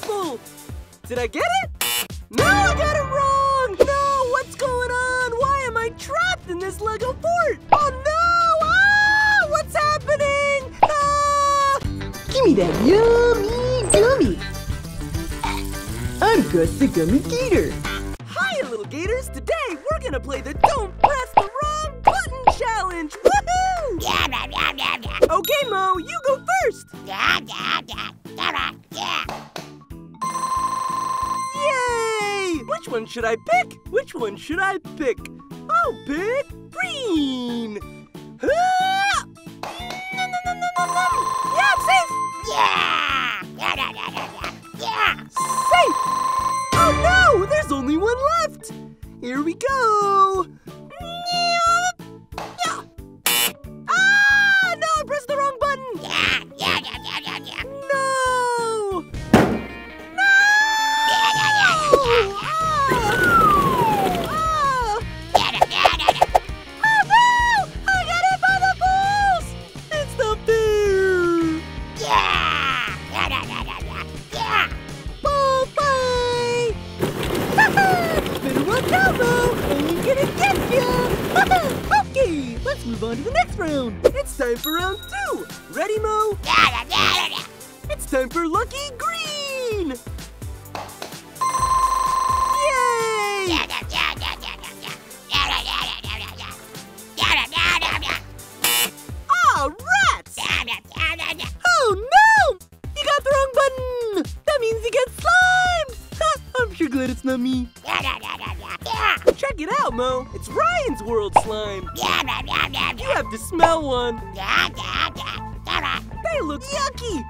purple! Did I get it? No, I got it wrong! No, what's going on? Why am I trapped in this Lego fort? Oh no! Ah! What's happening? Ah! Give me that yummy gummy! I'm Gus the Gummy Gator. Hi, little gators! Today we're gonna play the Don't Press the Wrong Button Challenge! Woohoo! Okay, Mo, you go first! Yay! Which one should I pick? Which one should I pick? I'll pick green! Ah! Yeah, I'm safe! Safe! Oh no! There's only one left! Here we go! Ah! No, I pressed the wrong button! No! No! Oh no! I got hit by the balls! It's not fair! Ball fight! Better watch out, Mo! I ain't gonna get ya! Okay, let's move on to the next round. It's time for round 2. Ready, Mo? It's time for Lucky Green! Yay! Ah, rats! Oh no! You got the wrong button! That means you get slimed! Ha, I'm sure glad it's not me. Check it out, Mo. It's Ryan's World Slime. You have to smell one. They look yucky.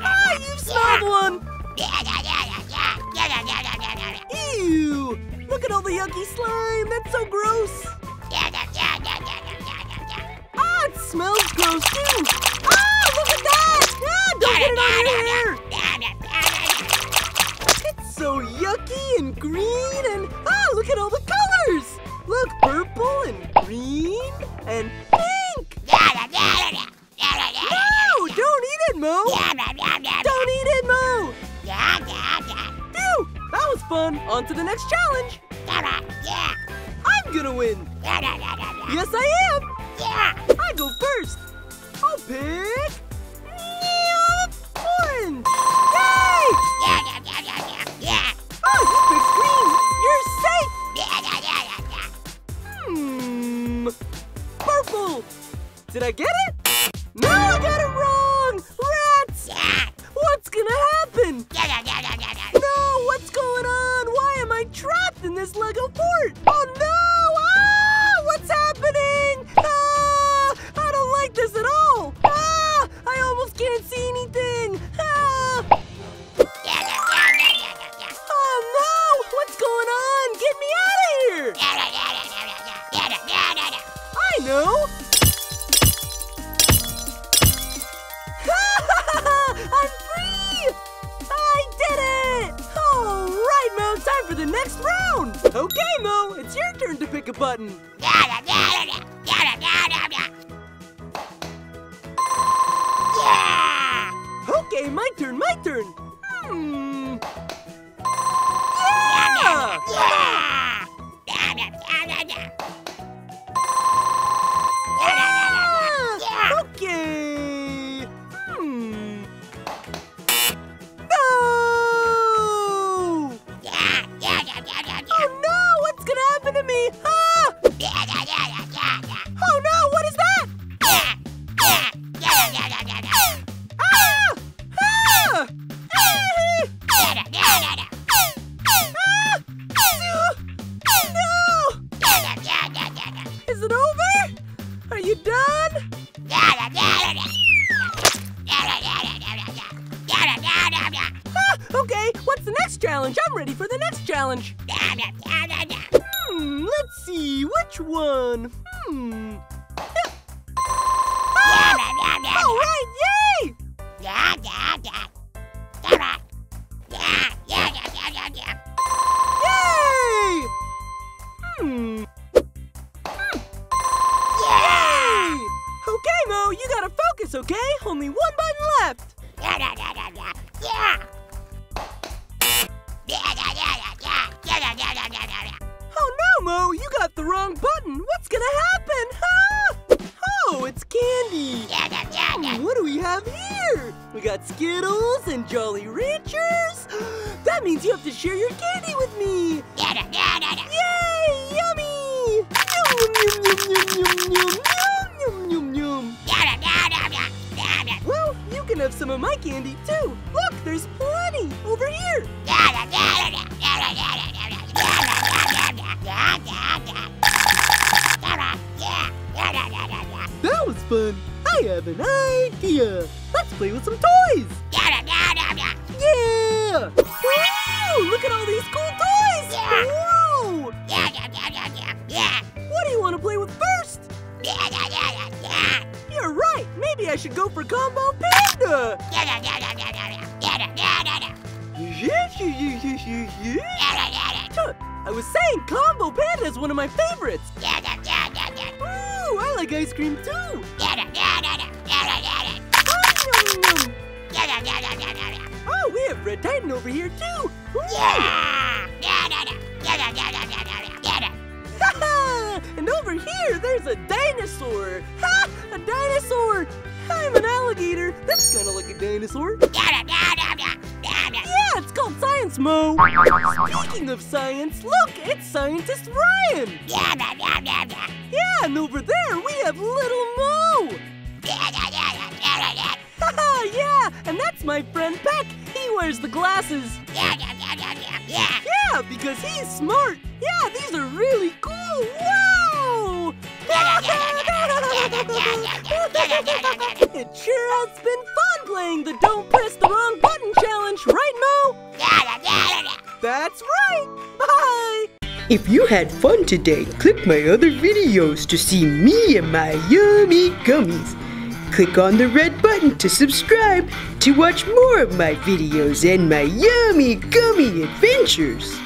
Ah, you smelled one. Ew! Look at all the yucky slime. That's so gross. Ah, it smells gross too. Ah, look at that! Ah, don't get it on your hair. It's so yucky and green and look at all the colors. Look, purple and green and pink. No, don't eat it, Mo. Don't eat it, Mo. Phew, that was fun. On to the next challenge. I'm gonna win. Yes, I am. I go first. I'll pick orange. Yay! Oh, you picked green. You're safe. Purple. Did I get it? No, I got it wrong. Rats. What's gonna happen? No, what's going on? Why am I trapped in this Lego fort? Oh no! Ah! What's happening? Ah! I don't like this at all. Ah! I almost can't see anything. Ah! Oh no! What's going on? Get me out of here! I know! I'm free! I did it! All right, Mo, time for the next round! Okay, Mo, it's your turn to pick a button. Okay, my turn, my turn. Okay. No! Oh no, what's gonna happen to me? Ah! Oh no, what is that? Ah! Ah! No! Is it over? Are you done? Okay, what's the next challenge? I'm ready for the next challenge. Let's see, which one? All right, yay! Yay! Okay, Mo, you gotta focus, okay? Only one button left. Oh no, Mo, you got the wrong button. What's gonna happen? Huh? Oh, it's candy. What do we have here? We got Skittles and Jolly Ranchers. That means you have to share your candy with me. Yay! Yummy! Yum, yum, yum, yum, yum, yum, yum, yum. Well, you can have some of my candy too. Look, there's plenty over here. That was fun. I have an idea. Let's play with some toys. Yeah! Woo! Look at all these cool toys. Whoa! What do you want to play with first? You're right. Maybe I should go for Combo Panda. I was saying Combo Panda is one of my favorites. Ooh, I like ice cream too. Oh, we have Red Titan over here too. And over here, there's a dinosaur. Ha! A dinosaur. I'm an alligator. That's kind of like a dinosaur. Yeah, it's called Science, Mo. Speaking of science, look, it's Scientist Ryan. Yeah, and over there we have Little Mo. Yeah, and that's my friend Peck. He wears the glasses. Yeah, because he's smart. Yeah, these are really cool. Whoa! It sure has been fun playing the Don't Press the Wrong Button challenge, right, Mo? That's right. Bye. If you had fun today, click my other videos to see me and my yummy gummies. Click on the red button to subscribe to watch more of my videos and my yummy gummy adventures.